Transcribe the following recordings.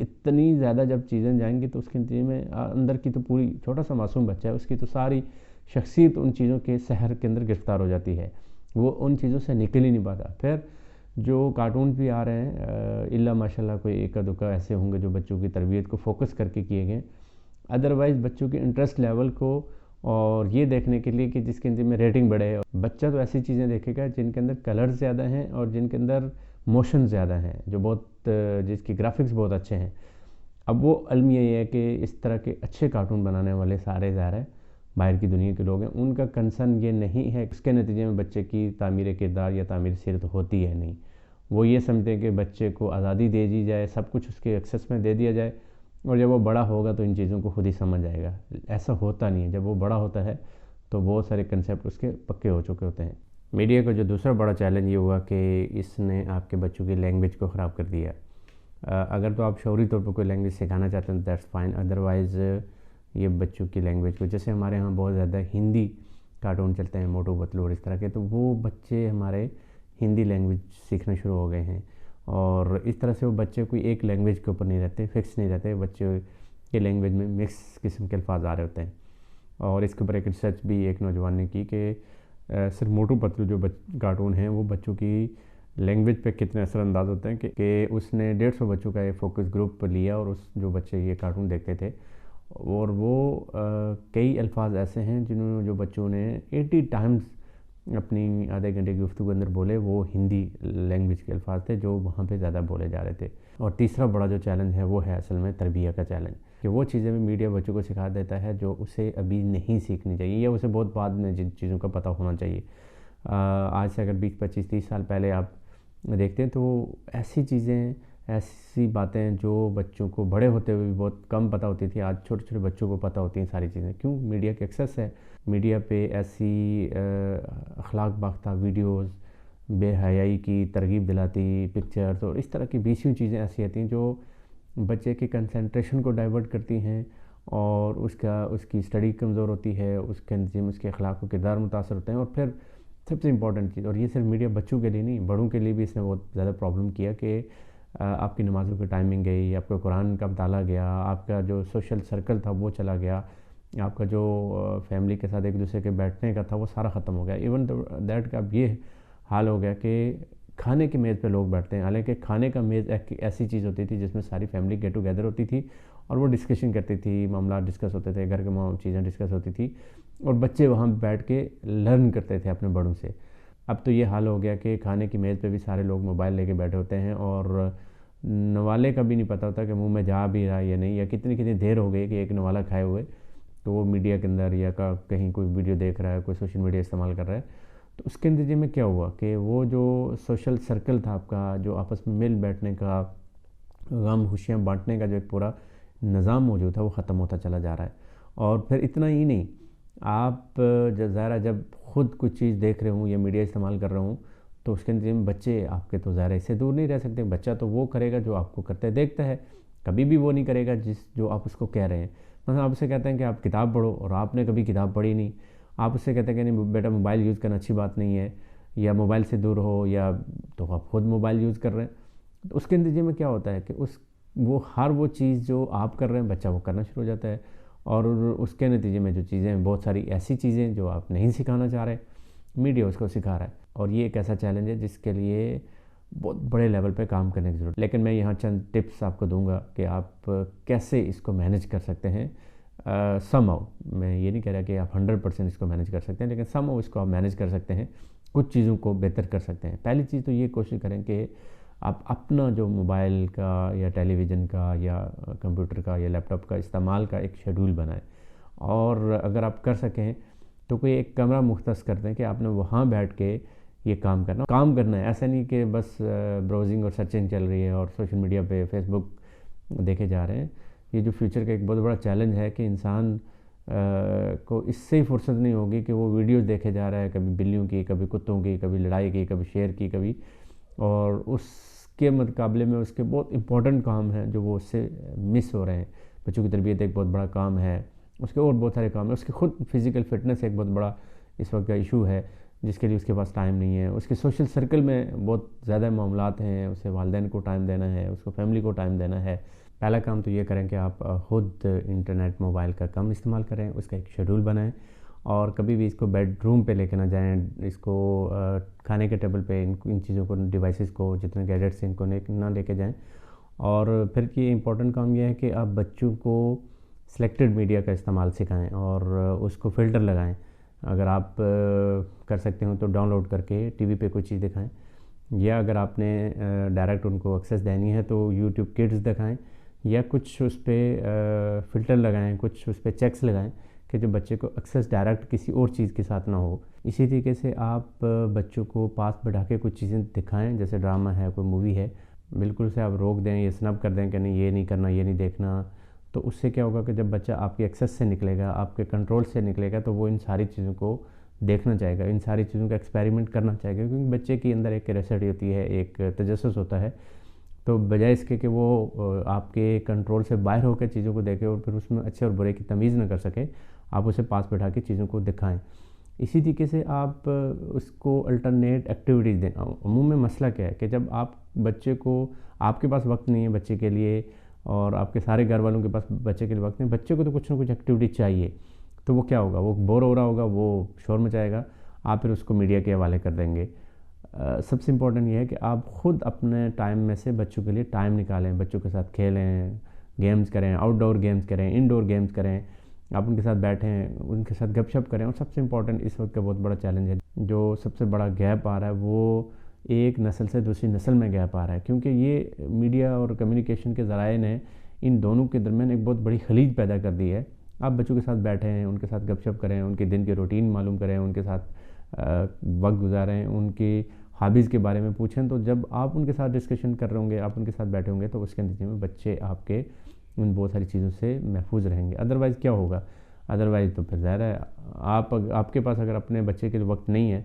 اتنی زیادہ جب چیزیں جائیں گی تو اس کے نتیجے میں اندر کی تو پوری چھوٹا سا معصوم بچہ ہے، اس کی تو ساری شخصیت ان چیزوں کے سحر کے اندر گرفتار ہو جاتی ہے، وہ ان چیزوں سے نکل ہی نہیں پاتا۔ پھر جو کارٹون بھی آ رہے ہیں الا ماشاء اللہ کوئی ایک دکا ایسے ہوں گے جو بچوں کی تربیت کو فوکس کر کے کیے گئے، ادروائز بچوں کے انٹرسٹ لیول کو اور یہ دیکھنے کے لیے کہ جس کے اندر میں ریٹنگ بڑھے، بچہ تو ایسی چیزیں دیکھے گا جن کے اندر کلرز زیادہ ہیں اور جن کے اندر موشن زیادہ ہیں، جو بہت جس کی گرافکس بہت اچھے ہیں۔ اب وہ المیہ یہ ہے کہ اس طرح کے اچھے کارٹون بنانے والے سارے ظاہر ہے باہر کی دنیا کے لوگ ہیں، ان کا کنسرن یہ نہیں ہے، اس کے نتیجے میں بچے کی تعمیر کردار یا تعمیر سیرت ہوتی ہے نہیں۔ وہ یہ سمجھتے ہیں کہ بچے کو آزادی دے دی جائے، سب کچھ اس کے ایکسیس میں دے دیا جائے، اور جب وہ بڑا ہوگا تو ان چیزوں کو خود ہی سمجھ جائے گا۔ ایسا ہوتا نہیں ہے، جب وہ بڑا ہوتا ہے تو بہت سارے کنسیپٹ اس کے پکے ہو چکے ہوتے ہیں۔ میڈیا کا جو دوسرا بڑا چیلنج یہ ہوا کہ اس نے آپ کے بچوں کی لینگویج کو خراب کر دیا۔ اگر تو آپ شعوری طور پر کوئی لینگویج سکھانا چاہتے ہیں دیٹس فائن، ادروائز یہ بچوں کی لینگویج کو، جیسے ہمارے ہاں بہت زیادہ ہندی کارٹون چلتے ہیں، موٹو پتلو اور اس طرح کے، تو وہ بچے ہمارے ہندی لینگویج سیکھنا شروع ہو گئے ہیں، اور اس طرح سے وہ بچے کوئی ایک لینگویج کے اوپر نہیں رہتے، فکس نہیں رہتے، بچے کے لینگویج میں مکس قسم کے الفاظ آ رہے ہوتے ہیں۔ اور اس کے اوپر ایک ریسرچ بھی ایک نوجوان نے کی کہ صرف موٹو پتلو جو کارٹون ہیں وہ بچوں کی لینگویج پہ کتنے اثر انداز ہوتے ہیں کہ اس نے 150 بچوں کا ایک فوکس گروپ لیا، اور اس جو بچے یہ کارٹون دیکھتے تھے، اور وہ کئی الفاظ ایسے ہیں جو بچوں نے 80 ٹائمز اپنی آدھے گھنٹے کی گفتگو کے اندر بولے، وہ ہندی لینگویج کے الفاظ تھے جو وہاں پہ زیادہ بولے جا رہے تھے۔ اور تیسرا بڑا جو چیلنج ہے وہ ہے اصل میں تربیہ کا چیلنج، کہ وہ چیزیں بھی میڈیا بچوں کو سکھا دیتا ہے جو اسے ابھی نہیں سیکھنی چاہیے، یا اسے بہت بعد میں جن چیزوں کا پتہ ہونا چاہیے۔ آج سے اگر 20 25 30 سال پہلے آپ دیکھتے ہیں تو ایسی چیزیں، ایسی باتیں جو بچوں کو بڑے ہوتے ہوئے بھی بہت کم پتہ ہوتی تھی، آج چھوٹے چھوٹے بچوں کو پتہ ہوتی ہیں ساری چیزیں۔ کیوں؟ میڈیا کے ایکسیس ہے، میڈیا پہ ایسی اخلاق باختہ ویڈیوز، بے حیائی کی ترغیب دلاتی پکچرز اور اس طرح کی بیسیوں چیزیں ایسی آتی ہیں جو بچے کی کنسنٹریشن کو ڈائیورٹ کرتی ہیں، اور اس کی اسٹڈی کمزور ہوتی ہے، اس کے نتیجے میں اس کے اخلاق و کردار متاثر ہوتے ہیں۔ اور پھر سب سے امپورٹنٹ چیز، اور یہ صرف میڈیا بچوں کے لیے نہیں، بڑوں کے لیے بھی اس نے بہت زیادہ پرابلم کیا، کہ آپ کی نمازوں کی ٹائمنگ گئی، آپ کا قرآن کا مطالعہ گیا، آپ کا جو سوشل سرکل تھا وہ چلا گیا، آپ کا جو فیملی کے ساتھ ایک دوسرے کے بیٹھنے کا تھا وہ سارا ختم ہو گیا۔ ایون دیٹ کا اب یہ حال ہو گیا کہ کھانے کی میز پہ لوگ بیٹھتے ہیں، حالانکہ کھانے کا میز ایک ایسی چیز ہوتی تھی جس میں ساری فیملی گیٹ ٹوگیدر ہوتی تھی، اور وہ ڈسکشن کرتی تھی، معاملات ڈسکس ہوتے تھے، گھر کے چیزیں ڈسکس ہوتی تھی، اور بچے وہاں بیٹھ کے لرن کرتے تھے اپنے بڑوں سے۔ اب تو یہ حال ہو گیا کہ کھانے کی میز پہ بھی سارے لوگ موبائل لے کے بیٹھے ہوتے ہیں، اور نوالے کا بھی نہیں پتہ ہوتا کہ منہ میں جا بھی رہا ہے یا نہیں، یا کتنی دیر ہو گئی کہ ایک نوالا کھائے ہوئے، تو وہ میڈیا کے اندر یا کہیں کوئی ویڈیو دیکھ رہا ہے، کوئی سوشل میڈیا استعمال کر رہا ہے۔ تو اس کے نتیجے میں کیا ہوا کہ وہ جو سوشل سرکل تھا آپ کا، جو آپس میں مل بیٹھنے کا، غم خوشیاں بانٹنے کا جو ایک پورا نظام موجود تھا وہ ختم ہوتا چلا جا رہا ہے۔ اور پھر اتنا ہی نہیں، آپ ظاہرہ جب خود کچھ چیز دیکھ رہے ہوں یا میڈیا استعمال کر رہے ہوں تو اس کے نتیجے میں بچے آپ کے تو ظاہرہ اس سے دور نہیں رہ سکتے۔ بچہ تو وہ کرے گا جو آپ کو کرتے دیکھتا ہے، کبھی بھی وہ نہیں کرے گا جو آپ اس کو کہہ رہے ہیں۔ مثلا آپ اسے کہتے ہیں کہ آپ کتاب پڑھو، اور آپ نے کبھی کتاب پڑھی نہیں، آپ اس سے کہتے ہیں کہ نہیں بیٹا موبائل یوز کرنا اچھی بات نہیں ہے، یا موبائل سے دور ہو، یا تو آپ خود موبائل یوز کر رہے ہیں، تو اس کے نتیجے میں کیا ہوتا ہے کہ ہر وہ چیز جو آپ کر رہے ہیں بچہ وہ کرنا شروع ہو جاتا ہے، اور اس کے نتیجے میں جو چیزیں بہت ساری ایسی چیزیں جو آپ نہیں سکھانا چاہ رہے، میڈیا اس کو سکھا رہا ہے۔ اور یہ ایک ایسا چیلنج ہے جس کے لیے بہت بڑے لیول پہ کام کرنے کی ضرورت ہے۔ لیکن میں یہاں چند ٹپس آپ کو دوں گا کہ آپ کیسے اس کو مینیج کر سکتے ہیں۔ سم ہاؤ، میں یہ نہیں کہہ رہا کہ آپ 100% اس کو مینیج کر سکتے ہیں، لیکن سم ہاؤ اس کو آپ مینیج کر سکتے ہیں، کچھ چیزوں کو بہتر کر سکتے ہیں۔ پہلی چیز تو یہ کوشش کریں کہ آپ اپنا جو موبائل کا یا ٹیلی ویژن کا یا کمپیوٹر کا یا لیپ ٹاپ کا استعمال کا ایک شیڈول بنائیں، اور اگر آپ کر سکیں تو کوئی ایک کمرہ مختص کر دیں کہ آپ نے وہاں بیٹھ کے یہ کام کرنا ہے۔ ایسا نہیں کہ بس براؤزنگ اور سرچنگ چل رہی ہے اور سوشل میڈیا پہ فیس بک دیکھے جا رہے ہیں۔ یہ جو فیوچر کا ایک بہت بڑا چیلنج ہے کہ انسان کو اس سے ہی فرصت نہیں ہوگی کہ وہ ویڈیوز دیکھے جا رہا ہے، کبھی بلیوں کی، کبھی کتوں کی، کبھی لڑائی کی، کبھی شیر کی، کبھی، اور اس کے مقابلے میں اس کے بہت امپورٹنٹ کام ہیں جو وہ اس سے مس ہو رہے ہیں۔ بچوں کی تربیت ایک بہت بڑا کام ہے، اس کے اور بہت سارے کام ہیں، اس کی خود فزیکل فٹنس ایک بہت بڑا اس وقت کا ایشو ہے جس کے لیے اس کے پاس ٹائم نہیں ہے۔ اس کے سوشل سرکل میں بہت زیادہ معاملات ہیں، اسے والدین کو ٹائم دینا ہے، اس کو فیملی کو ٹائم دینا ہے، پہلا کام تو یہ کریں کہ آپ خود انٹرنیٹ موبائل کا کم استعمال کریں، اس کا ایک شیڈول بنائیں، اور کبھی بھی اس کو بیڈ روم پہ لے کے نہ جائیں، اس کو کھانے کے ٹیبل پہ ان چیزوں کو، ڈیوائسز کو، جتنے گیجٹس ہیں ان کو نہ لے کے جائیں۔ اور پھر کی امپورٹنٹ کام یہ ہے کہ آپ بچوں کو سلیکٹڈ میڈیا کا استعمال سکھائیں اور اس کو فلٹر لگائیں۔ اگر آپ کر سکتے ہوں تو ڈاؤن لوڈ کر کے ٹی وی پہ کوئی چیز دکھائیں، یا اگر آپ نے ڈائریکٹ ان کو ایکسیس دینی ہے تو یوٹیوب کڈز دکھائیں، یا کچھ اس پہ فلٹر لگائیں، کچھ اس پہ چیکس لگائیں کہ جو بچے کو ایکسیس ڈائریکٹ کسی اور چیز کے ساتھ نہ ہو۔ اسی طریقے سے آپ بچوں کو پاس بٹھا کے کچھ چیزیں دکھائیں، جیسے ڈرامہ ہے، کوئی مووی ہے، بالکل سے آپ روک دیں، یہ سنب کر دیں کہ نہیں یہ نہیں کرنا، یہ نہیں دیکھنا۔ تو اس سے کیا ہوگا کہ جب بچہ آپ کی ایکسیس سے نکلے گا، آپ کے کنٹرول سے نکلے گا، تو وہ ان ساری چیزوں کو دیکھنا چاہے گا، ان ساری چیزوں کا ایکسپیریمنٹ کرنا چاہے گا، کیونکہ بچے کے اندر ایک کیوریوسٹی ہوتی ہے، ایک تجسس ہوتا ہے۔ تو بجائے اس کے کہ وہ آپ کے کنٹرول سے باہر ہو کے چیزوں کو دیکھے اور پھر اس میں اچھے اور برے کی تمیز نہ کر سکے، آپ اسے پاس بٹھا کے چیزوں کو دکھائیں۔ اسی طریقے سے آپ اس کو الٹرنیٹ ایکٹیویٹیز دیں۔ عموم میں مسئلہ کیا ہے کہ جب آپ بچے کو، آپ کے پاس وقت نہیں ہے بچے کے لیے، اور آپ کے سارے گھر والوں کے پاس بچے کے لیے وقت نہیں، بچے کو تو کچھ نہ کچھ ایکٹیویٹی چاہیے، تو وہ کیا ہوگا، وہ بور ہو رہا ہوگا، وہ شور مچائے گا، آپ پھر اس کو میڈیا کے حوالے کر دیں گے۔ سب سے امپورٹنٹ یہ ہے کہ آپ خود اپنے ٹائم میں سے بچوں کے لیے ٹائم نکالیں، بچوں کے ساتھ کھیلیں، گیمز کریں، آؤٹ ڈور گیمز کریں، انڈور گیمز کریں، آپ ان کے ساتھ بیٹھیں، ان کے ساتھ گپ شپ کریں۔ اور سب سے امپورٹنٹ اس وقت کا بہت بڑا چیلنج ہے، جو سب سے بڑا گیپ آ رہا ہے، وہ ایک نسل سے دوسری نسل میں گیپ آ رہا ہے، کیونکہ یہ میڈیا اور کمیونیکیشن کے ذرائع نے ان دونوں کے درمیان ایک بہت بڑی خلیج پیدا کر دی ہے۔ آپ بچوں کے ساتھ بیٹھیں، ان کے ساتھ گپ شپ کریں، ان کے دن کی روٹین معلوم کریں، ان کے ساتھ وقت گزاریں، ان کی ہابیز کے بارے میں پوچھیں، تو جب آپ ان کے ساتھ ڈسکشن کر رہے ہوں گے، آپ ان کے ساتھ بیٹھے ہوں گے، تو اس کے نتیجے میں بچے آپ کے ان بہت ساری چیزوں سے محفوظ رہیں گے۔ ادروائز کیا ہوگا؟ ادروائز تو پھر ظاہر ہے آپ کے پاس اگر اپنے بچے کے لیے وقت نہیں ہے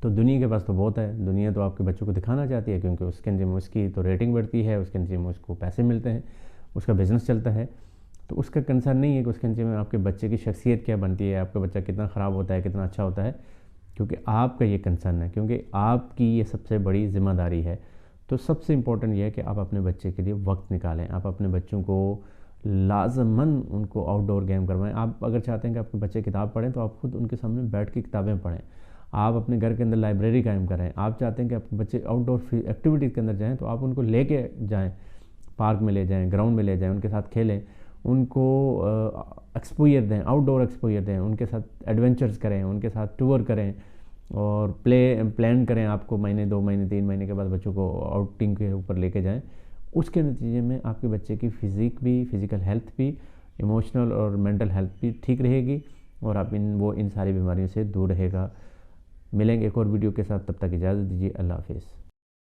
تو دنیا کے پاس تو بہت ہے، دنیا تو آپ کے بچوں کو دکھانا چاہتی ہے، کیونکہ اس کے نتیجے میں اس کی تو ریٹنگ بڑھتی ہے، اس کے نتیجے میں اس کو پیسے ملتے ہیں، اس کا بزنس چلتا ہے۔ تو اس کا کنسرن نہیں ہے کہ اس کے نتیجے میں آپ کے بچے کی شخصیت کیا بنتی ہے، آپ کا بچہ کتنا خراب ہوتا ہے، کتنا اچھا ہوتا ہے، کیونکہ آپ کا یہ کنسرن ہے، کیونکہ آپ کی یہ سب سے بڑی ذمہ داری ہے۔ تو سب سے امپورٹنٹ یہ ہے کہ آپ اپنے بچے کے لیے وقت نکالیں، آپ اپنے بچوں کو لازماً ان کو آؤٹ ڈور گیم کروائیں۔ آپ اگر چاہتے ہیں کہ آپ کے بچے کتاب پڑھیں تو آپ خود ان کے سامنے بیٹھ کے کتابیں پڑھیں، آپ اپنے گھر کے اندر لائبریری قائم کریں۔ آپ چاہتے ہیں کہ آپ کے بچے آؤٹ ڈور ایکٹیویٹیز کے اندر جائیں تو آپ ان کو لے کے جائیں، پارک میں لے جائیں، گراؤنڈ میں لے جائیں، ان کے ساتھ کھیلیں، ان کو ایکسپوئر دیں، آؤٹ ڈور ایکسپوئر دیں، ان کے ساتھ ایڈونچرز کریں، ان کے ساتھ ٹور کریں، اور پلان کریں، آپ کو مہینے، 2 مہینے، 3 مہینے کے بعد بچوں کو آؤٹنگ کے اوپر لے کے جائیں۔ اس کے نتیجے میں آپ کے بچے کی فزیکل ہیلتھ بھی، ایموشنل اور مینٹل ہیلتھ بھی ٹھیک رہے گی، اور آپ وہ ان ساری بیماریوں سے دور رہے گا۔ ملیں گے ایک اور ویڈیو کے ساتھ، تب تک اجازت دیجیے، اللہ حافظ۔